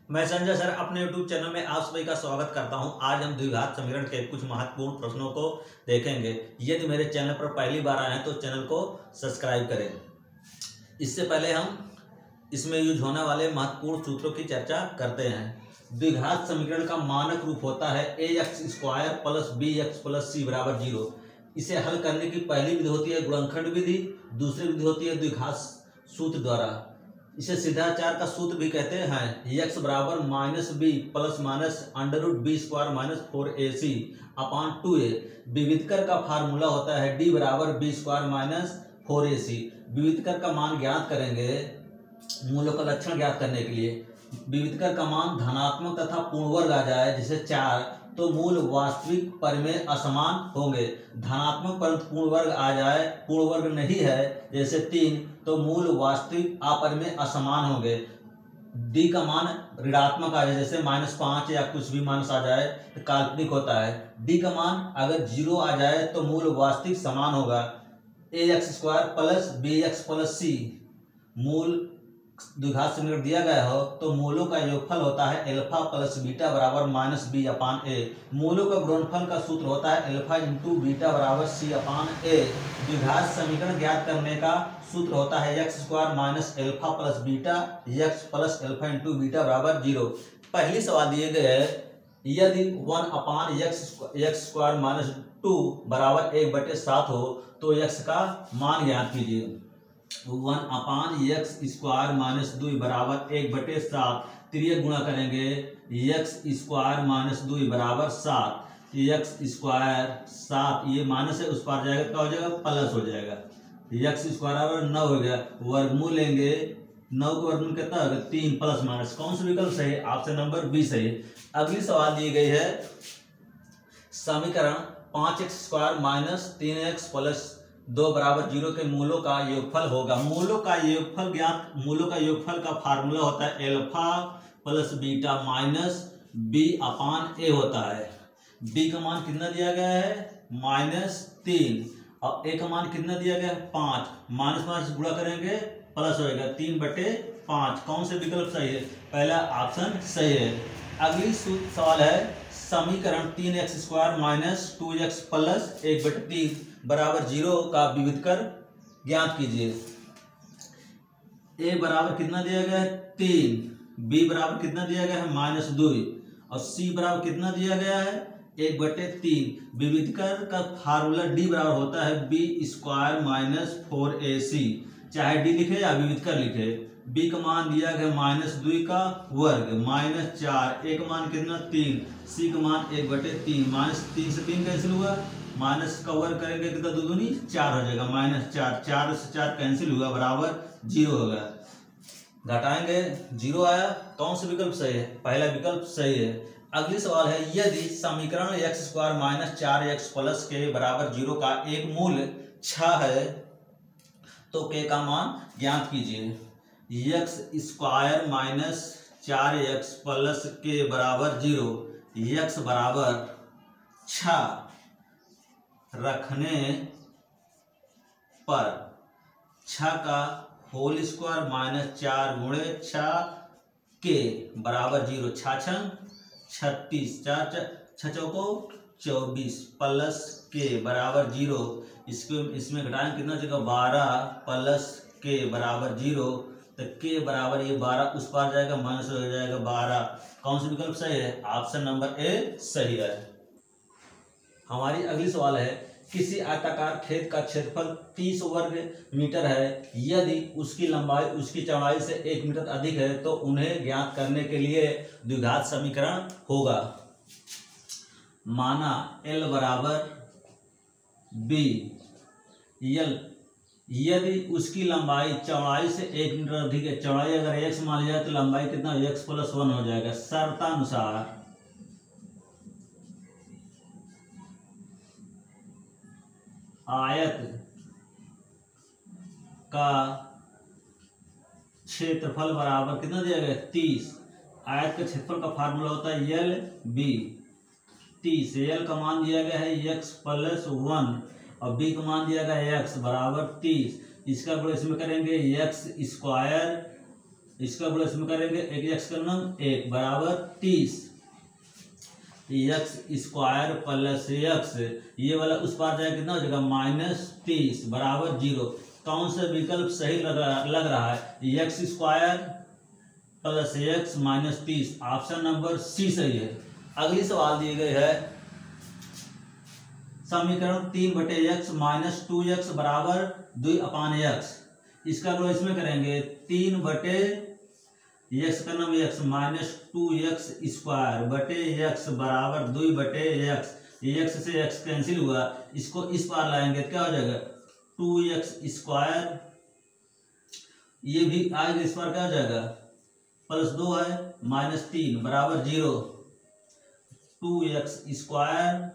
मैं संजय सर अपने YouTube channel में आप सभी का स्वागत करता हूं। आज हम द्विघात समीकरण के कुछ महत्वपूर्ण प्रश्नों को देखेंगे। यदि मेरे चैनल पर पहली बार आए हैं तो चैनल को सब्सक्राइब करें। इससे पहले हम इसमें यूज होने वाले महत्वपूर्ण सूत्रों की चर्चा करते हैं। द्विघात समीकरण का मानक रूप होता है ax² plus bx plus c बराबर 0। इसे हल करने की पहली विधि होती है गुणनखंड विधि, दूसरी विधि होती है द्विघात सूत्र द्वारा। इसे सिद्धाचार का सूत्र भी कहते हैं। x बराबर minus B plus minus under B square minus 4ac upon 2a। विविधकर का फार्मूला होता है d बराबर बी स्क्वायर माइनस 4ac। विविधकर का मान ज्ञात करेंगे मूलों का लक्षण ज्ञात करने के लिए। विविधकर का मान धनात्मक तथा पूर्ण वर्ग आ जाए जैसे 4 तो मूल वास्तविक परिमेय असमान होंगे। धनात्मक परंतु पूर्ण वर्ग आ जाए, पूर्ण वर्ग नहीं है जैसे 3 तो मूल वास्तविक अपरिमेय असमान होंगे। डी का मान ऋणात्मक आ जाए जैसे -5 या कुछ भी माइनस आ जाए तो काल्पनिक होता है। डी का मान अगर 0 आ जाए तो मूल वास्तविक समान होगा। ax² plus bx plus c मूल द्विघात समीकरण दिया गया हो तो मूलों का योगफल होता है अल्फा प्लस बीटा बराबर माइनस बी अपान ए। मूलों का गुणनफल का सूत्र होता है अल्फा इंटू बीटा बराबर सी अपान ए। द्विघात समीकरण ज्ञात करने का सूत्र होता है x² minus alpha plus beta x plus alpha into beta बराबर 0। पहली सवाल दिए गए यदि 1 अपान x² माइनस 2 बराबर 1/7 हो तो x का मान ज्ञात कीजिए। 1 अपान x² माइनस 2 बराबर 1/7 त्रिय गुणा करेंगे x² माइनस 2 बराबर 7। x² 7 ये माइनस है उस पार जाएगा क्या हो जाएगा प्लस हो जाएगा। x² बराबर 9 हो गया। वर्गमूल लेंगे 9 का वर्गमूल कितना होगा 3 प्लस माइनस कौन सा विकल्प सही है? ऑप्शन नंबर बी सही है। अगली सवाल दी गई है समीकरण 5x² माइनस 3x प्लस 2 बराबर 0 के मूलों का योगफल होगा। मूलों का योगफल ज्ञात, मूलों का योगफल का फार्मूला होता है alpha plus beta minus B upon A होता है। बी का मान कितना दिया गया है -3 और ए का मान कितना दिया गया है 5। माइनस माइनस गुणा करेंगे प्लस होएगा 3/5। कौन से विकल्प सही है? पहला ऑप्शन सही है। अगली सवाल है समीकरण 3x² माइनस 2x प्लस 1/3 बराबर 0 का विविधकर ज्ञात कीजिए। a बराबर कितना दिया गया है 3, b बराबर कितना दिया गया है -2 और c बराबर कितना दिया गया है 1/3। विविधकर का फार्मूला d बराबर होता है b² माइनस 4ac। चाहे d लिखे या विविधकर लिखे। b का मान दिया गया -2 का वर्ग -4, a का मान कितना 3, c का मान 1/3। -3 से 3 कैंसिल हुआ, माइनस का वर्ग करेंगे कितना 2 दूनी 4 हो जाएगा -4, 4 से 4 कैंसिल हुआ बराबर 0 होगा। घटाएंगे 0 आया। कौन सा विकल्प सही है? पहला विकल्प सही है। अगली सवाल है यदि समीकरण x² माइनस 4x प्लस के बराबर 0 का एक मूल 6 है तो k का मान ज्ञात कीजिए। x² माइनस 4x प्लस के बराबर 0 x बराबर 6 रखने पर 6 का होल स्क्वायर माइनस 4 गुणे 6 के बराबर 0। 6 36, 4 चौको 24 प्लस के बराबर 0। इसमें घटाएं कितना जगह 12 प्लस के बराबर 0 तो के बराबर ये 12 उस पार जाएगा माइनस हो जाएगा 12। कौन सा विकल्प सही है? ऑप्शन नंबर ए सही है। हमारी अगली सवाल है किसी आयताकार खेत का क्षेत्रफल 30 वर्ग मीटर है। यदि उसकी लंबाई उसकी चौड़ाई से 1 मीटर अधिक है तो उन्हें ज्ञात करने के लिए द्विघात समीकरण होगा। माना L बराबर B L यदि उसकी लंबाई चौड़ाई से 1 मीटर अधिक है। चौड़ाई अगर x मान लिया तो लंबाई कितना x प्लस 1 हो जाएगा। शर्तानुसार आयत का क्षेत्रफल बराबर कितना दिया गया 30। आयत के क्षेत्रफल का फार्मूला होता है यल बी 30। यल का मान दिया गया है x प्लस 1 और b का मान दिया गया है x बराबर 30। इसका गुणा इसमें करेंगे x² इसका गुणा इसमें करेंगे, एक एक्स का नम एक बराबर 30 एक्स स्क्वायर प्लस एक्स, ये वाला उस पार जाएगा कितना हो जाएगा -30 बराबर 0। कौन सा विकल्प सही लग रहा है? X square plus X -30, option number C सही है। अगली सवाल दिए गए है समीकरण 3/x - 2x बराबर 2/x, इसका गुणा इसमें करेंगे 3/x का नाम x -2x स्क्वायर बटे x बराबर 2/x, x से x कैंसिल हुआ, इसको इस पार लाएंगे क्या हो जाएगा 2x स्क्वायर, ये भी आगे इस पार क्या हो जाएगा +2 है -3 बराबर 0, 2x स्क्वायर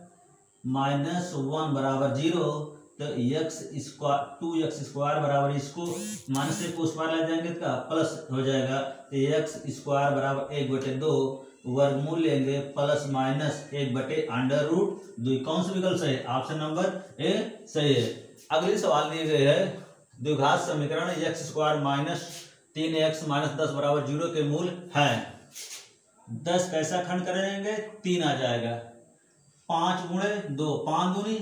-1 बराबर 0, तो x स्क्वायर 2x स्क्वायर बराबर इसको माइनस से उस पार ले जाएंगे का प्लस हो जाएगा, तो x स्क्वायर बराबर 1/2 वर्गमूल लेंगे प्लस माइनस 1/√2। कौन सा विकल्प सही है? ऑप्शन नंबर ए सही है। अगली सवाल दिए गए है द्विघात समीकरण x स्क्वायर -3x - 10 बराबर 0 के मूल है। 10 कैसा खंड करेंगे? 3 आ जाएगा, 5 गुणे 2 5 दूनी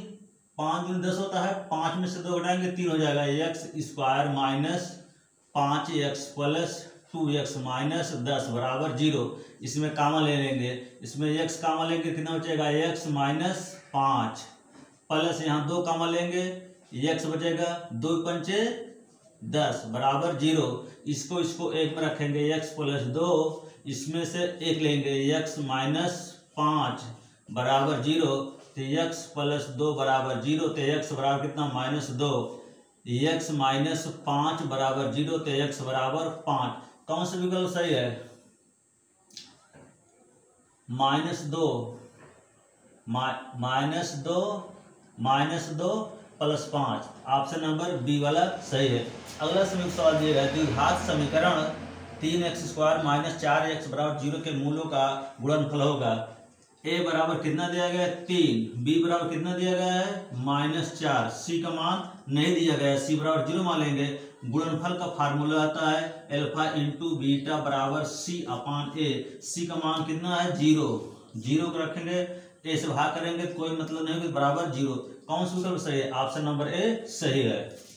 10 होता है, 5 में से 2 घटाएंगे 3 हो जाएगा, x square -5x plus 2x - 10 बराबर 0। इसमें कामा ले लेंगे, इसमें x कामा लेंगे कितना बचेगा x -5 प्लस यहाँ 2 कामा लेंगे, x बचेगा 2 पंचे 10 बराबर 0। इसको 1 में रखेंगे, x + 2, इसमें से 1 लेंगे x -5 बराबर 0, तो x + 2 बराबर 0, तो x बराबर कितना -2, x -5 बराबर 0, तो x बराबर 5। कौन सा विकल्प सही है? -2 + 5, ऑप्शन नंबर बी वाला सही है। अगला सवाल दिया है द्विघात समीकरण 3x स्क्वायर -4x बराबर 0 के मूलों का गुणनफल होगा। a बराबर कितना दिया गया है 3, b बराबर कितना दिया गया है -4, c का मान नहीं दिया गया है, c बराबर 0 मान लेंगे। गुणनफल का फार्मूला आता है अल्फा × बीटा बराबर c/a, c का मान कितना है 0 को रखेंगे, a से भाग करेंगे कोई मतलब नहीं, बराबर 0। कौन सा विकल्प सही है? ऑप्शन नंबर ए सही है।